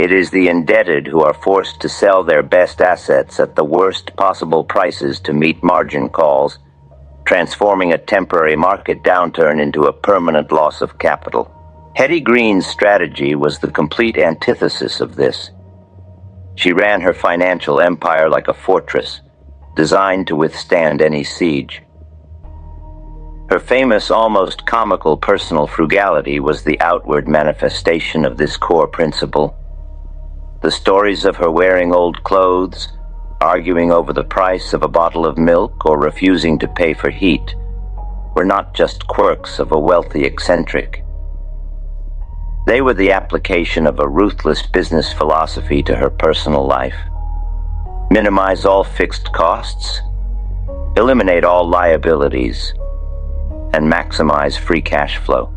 It is the indebted who are forced to sell their best assets at the worst possible prices to meet margin calls, transforming a temporary market downturn into a permanent loss of capital. Hetty Green's strategy was the complete antithesis of this. She ran her financial empire like a fortress, designed to withstand any siege. Her famous, almost comical personal frugality was the outward manifestation of this core principle. The stories of her wearing old clothes, arguing over the price of a bottle of milk, or refusing to pay for heat were not just quirks of a wealthy eccentric. They were the application of a ruthless business philosophy to her personal life. Minimize all fixed costs, eliminate all liabilities, and maximize free cash flow.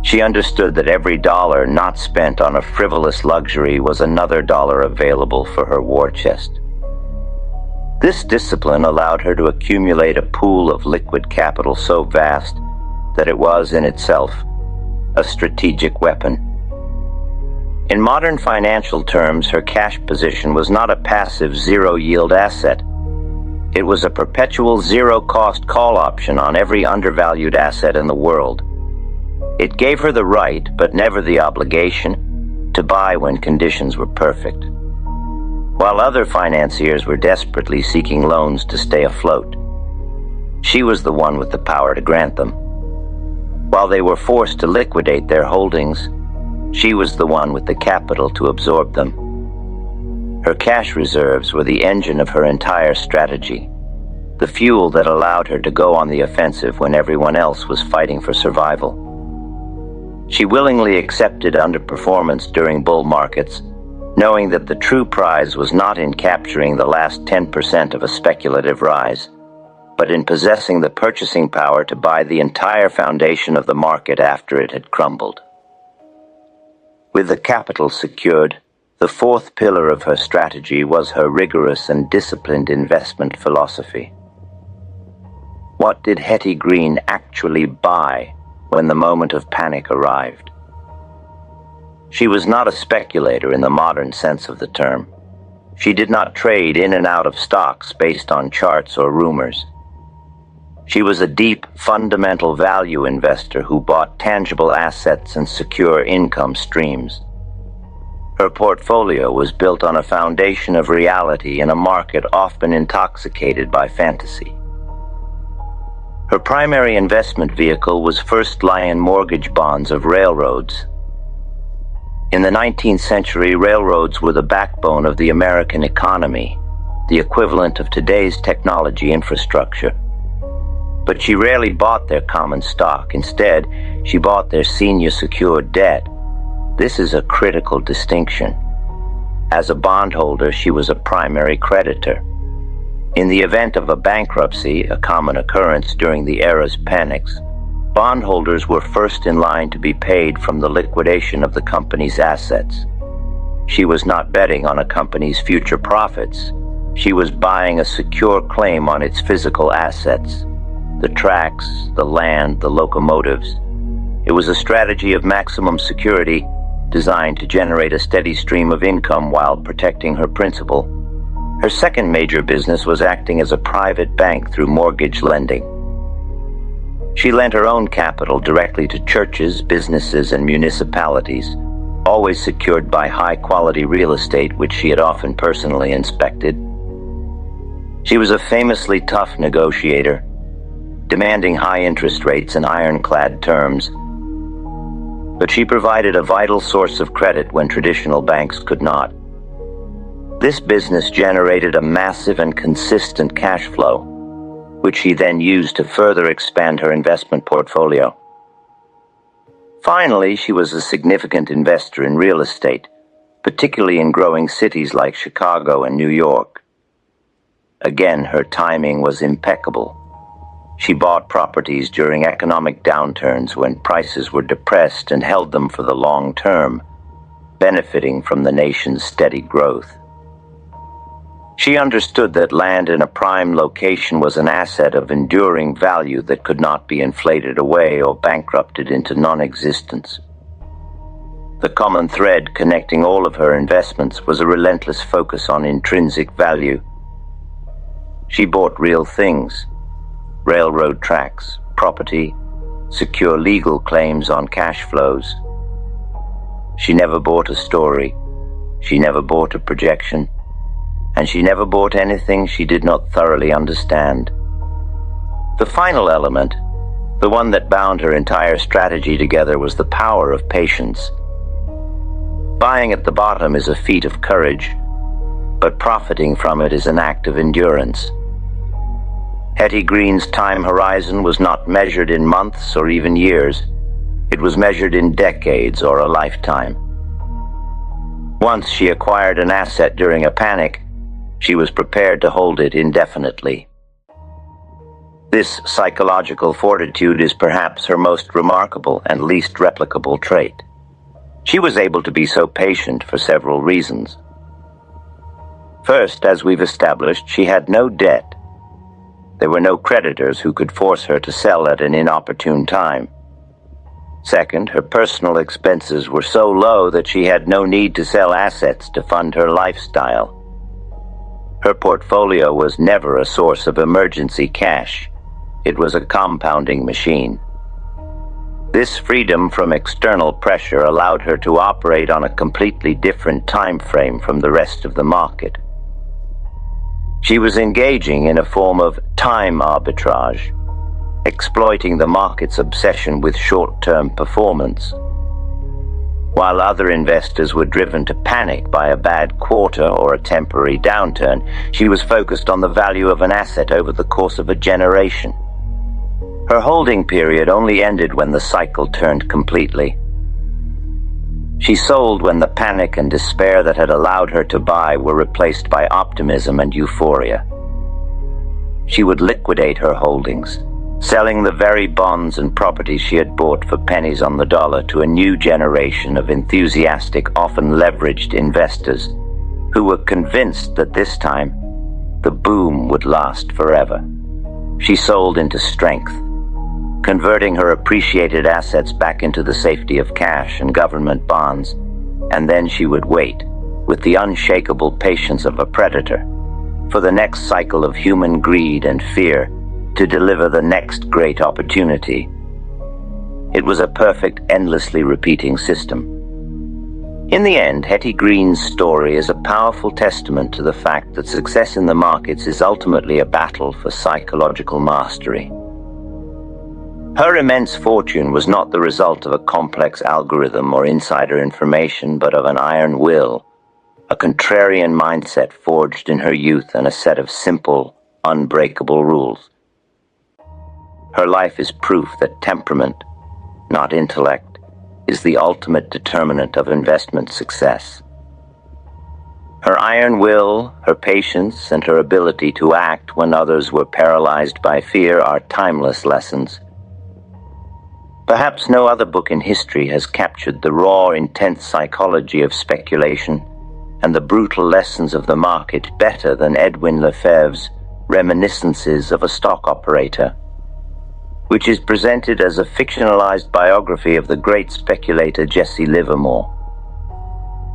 She understood that every dollar not spent on a frivolous luxury was another dollar available for her war chest. This discipline allowed her to accumulate a pool of liquid capital so vast that it was in itself a strategic weapon. In modern financial terms, her cash position was not a passive zero-yield asset. It was a perpetual zero-cost call option on every undervalued asset in the world. It gave her the right, but never the obligation, to buy when conditions were perfect. While other financiers were desperately seeking loans to stay afloat, she was the one with the power to grant them. While they were forced to liquidate their holdings, she was the one with the capital to absorb them. Her cash reserves were the engine of her entire strategy, the fuel that allowed her to go on the offensive when everyone else was fighting for survival. She willingly accepted underperformance during bull markets, knowing that the true prize was not in capturing the last 10% of a speculative rise, but in possessing the purchasing power to buy the entire foundation of the market after it had crumbled. With the capital secured, the fourth pillar of her strategy was her rigorous and disciplined investment philosophy. What did Hetty Green actually buy when the moment of panic arrived? She was not a speculator in the modern sense of the term. She did not trade in and out of stocks based on charts or rumors. She was a deep, fundamental value investor who bought tangible assets and secure income streams. Her portfolio was built on a foundation of reality in a market often intoxicated by fantasy. Her primary investment vehicle was first lien mortgage bonds of railroads. In the 19th century, railroads were the backbone of the American economy, the equivalent of today's technology infrastructure. But she rarely bought their common stock. Instead, she bought their senior secured debt. This is a critical distinction. As a bondholder, she was a primary creditor. In the event of a bankruptcy, a common occurrence during the era's panics, bondholders were first in line to be paid from the liquidation of the company's assets. She was not betting on a company's future profits. She was buying a secure claim on its physical assets, the tracks, the land, the locomotives. It was a strategy of maximum security designed to generate a steady stream of income while protecting her principal. Her second major business was acting as a private bank through mortgage lending. She lent her own capital directly to churches, businesses, and municipalities, always secured by high-quality real estate which she had often personally inspected. She was a famously tough negotiator, demanding high interest rates and ironclad terms, but she provided a vital source of credit when traditional banks could not. This business generated a massive and consistent cash flow, which she then used to further expand her investment portfolio. Finally, she was a significant investor in real estate, particularly in growing cities like Chicago and New York. Again, her timing was impeccable. She bought properties during economic downturns when prices were depressed and held them for the long term, benefiting from the nation's steady growth. She understood that land in a prime location was an asset of enduring value that could not be inflated away or bankrupted into non-existence. The common thread connecting all of her investments was a relentless focus on intrinsic value. She bought real things: railroad tracks, property, secure legal claims on cash flows. She never bought a story, she never bought a projection, and she never bought anything she did not thoroughly understand. The final element, the one that bound her entire strategy together, was the power of patience. Buying at the bottom is a feat of courage, but profiting from it is an act of endurance. Hetty Green's time horizon was not measured in months or even years. It was measured in decades or a lifetime. Once she acquired an asset during a panic, she was prepared to hold it indefinitely. This psychological fortitude is perhaps her most remarkable and least replicable trait. She was able to be so patient for several reasons. First, as we've established, she had no debt. There were no creditors who could force her to sell at an inopportune time. Second, her personal expenses were so low that she had no need to sell assets to fund her lifestyle. Her portfolio was never a source of emergency cash. It was a compounding machine. This freedom from external pressure allowed her to operate on a completely different time frame from the rest of the market. She was engaging in a form of time arbitrage, exploiting the market's obsession with short-term performance. While other investors were driven to panic by a bad quarter or a temporary downturn, she was focused on the value of an asset over the course of a generation. Her holding period only ended when the cycle turned completely. She sold when the panic and despair that had allowed her to buy were replaced by optimism and euphoria. She would liquidate her holdings, selling the very bonds and properties she had bought for pennies on the dollar to a new generation of enthusiastic, often leveraged investors who were convinced that this time the boom would last forever. She sold into strength, converting her appreciated assets back into the safety of cash and government bonds, and then she would wait, with the unshakable patience of a predator, for the next cycle of human greed and fear to deliver the next great opportunity. It was a perfect, endlessly repeating system. In the end, Hetty Green's story is a powerful testament to the fact that success in the markets is ultimately a battle for psychological mastery. Her immense fortune was not the result of a complex algorithm or insider information, but of an iron will, a contrarian mindset forged in her youth, and a set of simple, unbreakable rules. Her life is proof that temperament, not intellect, is the ultimate determinant of investment success. Her iron will, her patience, and her ability to act when others were paralyzed by fear are timeless lessons. Perhaps no other book in history has captured the raw, intense psychology of speculation and the brutal lessons of the market better than Edwin Lefebvre's Reminiscences of a Stock Operator, which is presented as a fictionalized biography of the great speculator Jesse Livermore.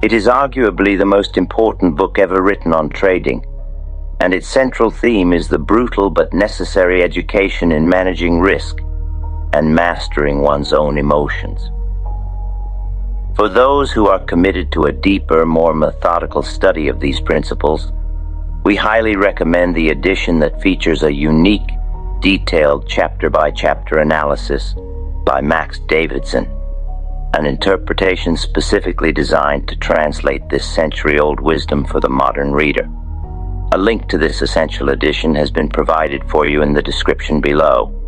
It is arguably the most important book ever written on trading, and its central theme is the brutal but necessary education in managing risk and mastering one's own emotions. For those who are committed to a deeper, more methodical study of these principles, we highly recommend the edition that features a unique, detailed chapter-by-chapter analysis by Max Davidson, an interpretation specifically designed to translate this century-old wisdom for the modern reader. A link to this essential edition has been provided for you in the description below.